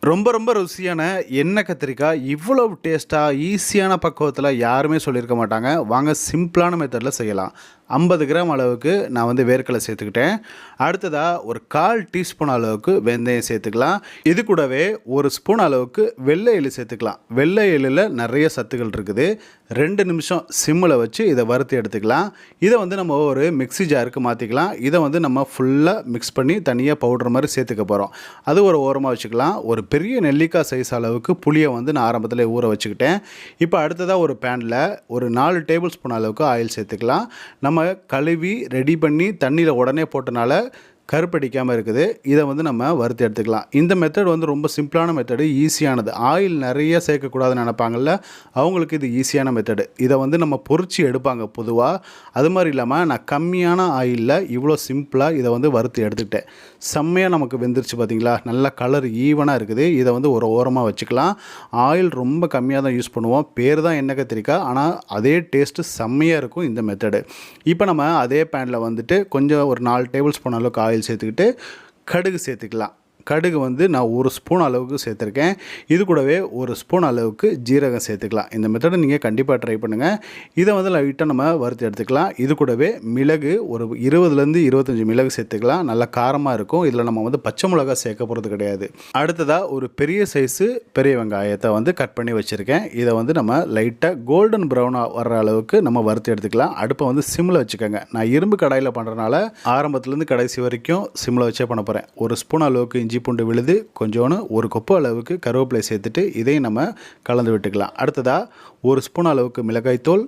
ரொம்ப ரொம்ப ருசியான எண்ணெய் கத்திரிக்காய் இவ்வளவு டேஸ்ட்டாக ஈஸியான பக்குவத்தில் யாருமே சொல்லியிருக்க மாட்டாங்க. வாங்க சிம்பிளான மெத்தடில் செய்யலாம். 50 கிராம் அளவுக்கு நான் வந்து வேர்க்கடலை சேர்த்துக்கிட்டேன். அடுத்ததாக ஒரு 1/4 டீஸ்பூன் அளவுக்கு வெந்தயம் சேர்த்துக்கலாம். இது கூடவே 1 ஸ்பூன் அளவுக்கு வெள்ளை எள்ளு சேர்த்துக்கலாம். வெள்ளை எள்ளில் நிறைய சத்துக்கள் இருக்குது. 2 நிமிஷம் சிம்மில் வச்சு இதை வறுத்து எடுத்துக்கலாம். இதை வந்து நம்ம ஒரு மிக்ஸி ஜாருக்கு மாற்றிக்கலாம். இதை வந்து நம்ம ஃபுல்லாக மிக்ஸ் பண்ணி தனியாக பவுடர் மாதிரி சேர்த்துக்க போகிறோம். அது ஒரு ஓரமாக வச்சுக்கலாம். ஒரு பெரிய நெல்லிக்காய் சைஸ் அளவுக்கு புளியை வந்து நான் ஆரம்பத்தில் ஊற வச்சுக்கிட்டேன். இப்போ அடுத்ததாக ஒரு பேனில் ஒரு 4 டேபிள் ஸ்பூன் அளவுக்கு ஆயில் சேர்த்துக்கலாம். நம்ம கழுவி ரெடி பண்ணி தண்ணியில் உடனே போட்டனால கருப்படிக்காமல் இருக்குது. இதை வந்து நம்ம வறுத்து எடுத்துக்கலாம். இந்த மெத்தட் வந்து ரொம்ப சிம்பிளான மெத்தடு, ஈஸியானது. ஆயில் நிறைய சேர்க்கக்கூடாதுன்னு நினைப்பாங்கள்ல, அவங்களுக்கு இது ஈஸியான மெத்தடு. இதை வந்து நம்ம பொரிச்சு எடுப்பாங்க பொதுவாக. அது மாதிரி இல்லாமல் நான் கம்மியான ஆயிலில் இவ்வளோ சிம்பிளாக இதை வந்து வறுத்து எடுத்துக்கிட்டேன். செம்மையாக நமக்கு வெந்துருச்சு பார்த்தீங்களா, நல்ல கலர் ஈவனாக இருக்குது. இதை வந்து ஒரு ஓரமாக வச்சுக்கலாம். ஆயில் ரொம்ப கம்மியாக தான் யூஸ் பண்ணுவோம். பேர் தான் எண்ணெய் கத்திரிக்காய், ஆனால் அதே டேஸ்ட்டு செம்மையாக இருக்கும் இந்த மெத்தடு. இப்போ நம்ம அதே பேனில் வந்துட்டு கொஞ்சம் ஒரு 4 டேபிள் ஸ்பூன் அளவுக்கு ஆயில் சேர்த்துக்கிட்டு கடுகு சேர்த்துக்கலாம். கடுகு வந்து நான் 1 ஸ்பூன் அளவுக்கு சேர்த்துருக்கேன். இது கூடவே 1 ஸ்பூன் அளவுக்கு ஜீரகம் சேர்த்துக்கலாம். இந்த மெத்தடை நீங்கள் கண்டிப்பாக ட்ரை பண்ணுங்கள். இதை வந்து லைட்டாக நம்ம வறுத்து எடுத்துக்கலாம். இது கூடவே மிளகு ஒரு 20லேருந்து 25 மிளகு சேர்த்துக்கலாம். நல்லா காரமாக இருக்கும். இதில் நம்ம வந்து பச்சை மிளகா சேர்க்க போகிறது கிடையாது. அடுத்ததாக ஒரு பெரிய சைஸு பெரிய வெங்காயத்தை வந்து கட் பண்ணி வச்சுருக்கேன். இதை வந்து நம்ம லைட்டாக கோல்டன் ப்ரௌனாக வர்ற அளவுக்கு நம்ம வறுத்து எடுத்துக்கலாம். அடுப்பை வந்து சிம்மில் வச்சுக்கோங்க. நான் இரும்பு கடாயில் பண்ணுறதுனால ஆரம்பத்துலேருந்து கடைசி வரைக்கும் சிம்மில் வச்சே பண்ண போகிறேன். 1 ஸ்பூன் அளவுக்கு இஞ்சி பூண்டு விழுது, கொஞ்சோன்னு 1 கொப்பு அளவுக்கு கருவேப்பிலை சேர்த்துட்டு இதையும் நம்ம கலந்து விட்டுக்கலாம். அடுத்ததாக 1 ஸ்பூன் அளவுக்கு மிளகாய்த்தூள்,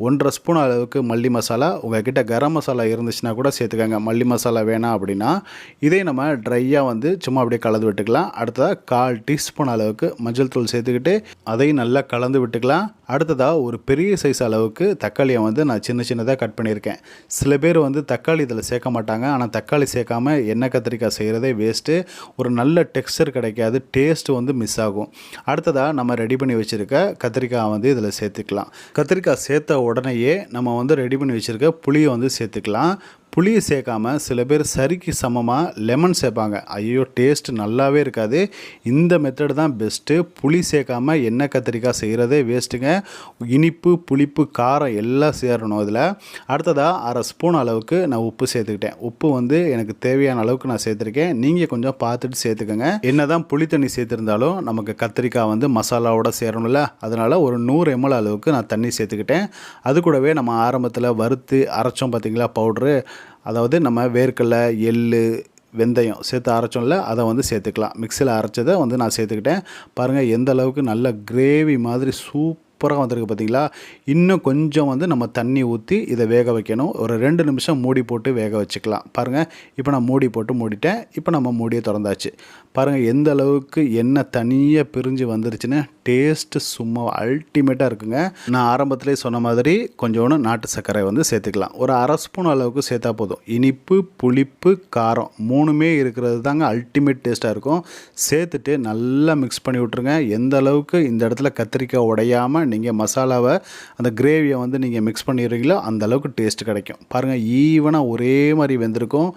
1.5 ஸ்பூன் அளவுக்கு மல்லி மசாலா. உங்கள்கிட்ட கரம் மசாலா இருந்துச்சுன்னா கூட சேர்த்துக்கோங்க. மல்லி மசாலா வேணாம் அப்படின்னா இதே நம்ம ட்ரையாக வந்து சும்மா அப்படியே கலந்து விட்டுக்கலாம். அடுத்ததாக 1/4 டீஸ்பூன் அளவுக்கு மஞ்சள் தூள் சேர்த்துக்கிட்டு அதையும் நல்லா கலந்து விட்டுக்கலாம். அடுத்ததாக ஒரு பெரிய சைஸ் அளவுக்கு தக்காளியை வந்து நான் சின்ன சின்னதாக கட் பண்ணியிருக்கேன். சில பேர் வந்து தக்காளி இதில் சேர்க்க மாட்டாங்க. ஆனால் தக்காளி சேர்க்காம எண்ணெய் கத்திரிக்காய் செய்கிறதே வேஸ்ட்டு. ஒரு நல்ல டெக்ஸ்சர் கிடைக்காது, டேஸ்ட்டு வந்து மிஸ் ஆகும். அடுத்ததாக நம்ம ரெடி பண்ணி வச்சுருக்க கத்திரிக்காய் வந்து இதில் சேர்த்துக்கலாம். கத்திரிக்காய் சேர்த்த உடனேயே நம்ம வந்து ரெடி பண்ணி வச்சுருக்க புளியை வந்து சேர்த்துக்கலாம். புளியை சேர்க்காமல் சில பேர் சரிக்கு சமமாக லெமன் சேர்ப்பாங்க. ஐயோ, டேஸ்ட் நல்லாவே இருக்காது. இந்த மெத்தடு தான் பெஸ்ட்டு. புளி சேர்க்காமல் எண்ணெய் கத்திரிக்காய் செய்கிறதே வேஸ்ட்டுங்க. இனிப்பு, புளிப்பு, காரம் எல்லாம் சேரணும் இதில். அடுத்ததாக 1/2 ஸ்பூன் அளவுக்கு நான் உப்பு சேர்த்துக்கிட்டேன். உப்பு வந்து எனக்கு தேவையான அளவுக்கு நான் சேர்த்துருக்கேன். நீங்கள் கொஞ்சம் பார்த்துட்டு சேர்த்துக்கோங்க. என்ன தான் புளி தண்ணி சேர்த்துருந்தாலும் நமக்கு கத்திரிக்காய் வந்து மசாலாவோட சேரணும்ல, அதனால் ஒரு 100 ml அளவுக்கு நான் தண்ணி சேர்த்துக்கிட்டேன். அது கூடவே நம்ம ஆரம்பத்தில் வறுத்து அரைச்சோம் பார்த்தீங்களா பவுட்ரு, அதாவது நம்ம வேர்க்கடலை, எள்ளு, வெந்தயம் சேர்த்து அரைச்சோம்ல, அதை வந்து சேர்த்துக்கலாம். மிக்சியில் அரைச்சதை வந்து நான் சேர்த்துக்கிட்டேன். பாருங்கள் எந்த அளவுக்கு நல்ல கிரேவி மாதிரி சூப்பராக வந்திருக்கு பார்த்தீங்களா. இன்னும் கொஞ்சம் வந்து நம்ம தண்ணி ஊற்றி இதை வேக வைக்கணும். ஒரு 2 நிமிஷம் மூடி போட்டு வேக வச்சுக்கலாம். பாருங்கள், இப்போ நான் மூடி போட்டு மூடிட்டேன். இப்போ நம்ம மூடியை திறந்தாச்சு. பாருங்கள் எந்த அளவுக்கு எண்ணெய் தனியாக பிரிஞ்சு வந்துருச்சுன்னு. டேஸ்ட்டு சும்மா அல்டிமேட்டாக இருக்குங்க. நான் ஆரம்பத்திலே சொன்ன மாதிரி கொஞ்சோண்டு நாட்டு சர்க்கரை வந்து சேர்த்துக்கலாம். ஒரு 1/2 ஸ்பூன் அளவுக்கு சேர்த்தா போதும். இனிப்பு, புளிப்பு, காரம் 3மே இருக்கிறது தாங்க அல்டிமேட் டேஸ்ட்டாக இருக்கும். சேர்த்துட்டு நல்லா மிக்ஸ் பண்ணி விட்ருங்க. எந்த அளவுக்கு இந்த இடத்துல கத்திரிக்காய் உடையாமல் நீங்கள் மசாலாவை, அந்த கிரேவியை வந்து நீங்கள் மிக்ஸ் பண்ணிடுறீங்களோ அந்த அளவுக்கு டேஸ்ட் கிடைக்கும். பாருங்கள் ஈவனாக ஒரே மாதிரி வெந்திருக்கும்.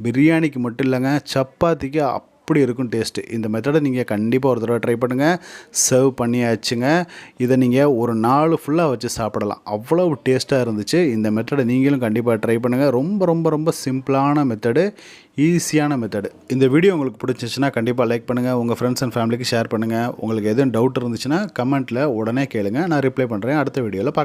பிரியாணிக்கு மட்டும் இல்லைங்க, சப்பாத்திக்கு அப்படி இருக்கும் டேஸ்ட்டு. இந்த மெத்தடை நீங்கள் கண்டிப்பாக ஒரு தடவை ட்ரை பண்ணுங்கள். சர்வ் பண்ணியாச்சுங்க. இதை நீங்கள் ஒரு நாள் ஃபுல்லாக வச்சு சாப்பிடலாம். அவ்வளோ டேஸ்ட்டாக இருந்துச்சு. இந்த மெத்தடை நீங்களும் கண்டிப்பாக ட்ரை பண்ணுங்கள். ரொம்ப ரொம்ப ரொம்ப சிம்பிளான மெத்தடு, ஈஸியான மெத்தடு. இந்த வீடியோ உங்களுக்கு பிடிச்சிச்சுன்னா கண்டிப்பாக லைக் பண்ணுங்கள். உங்கள் ஃப்ரெண்ட்ஸ் அண்ட் ஃபேமிலிக்கு ஷேர் பண்ணுங்கள். உங்களுக்கு எதுவும் டவுட் இருந்துச்சுன்னா கமெண்ட்டில் உடனே கேளுங்க, நான் ரிப்ளை பண்ணுறேன். அடுத்த வீடியோவில்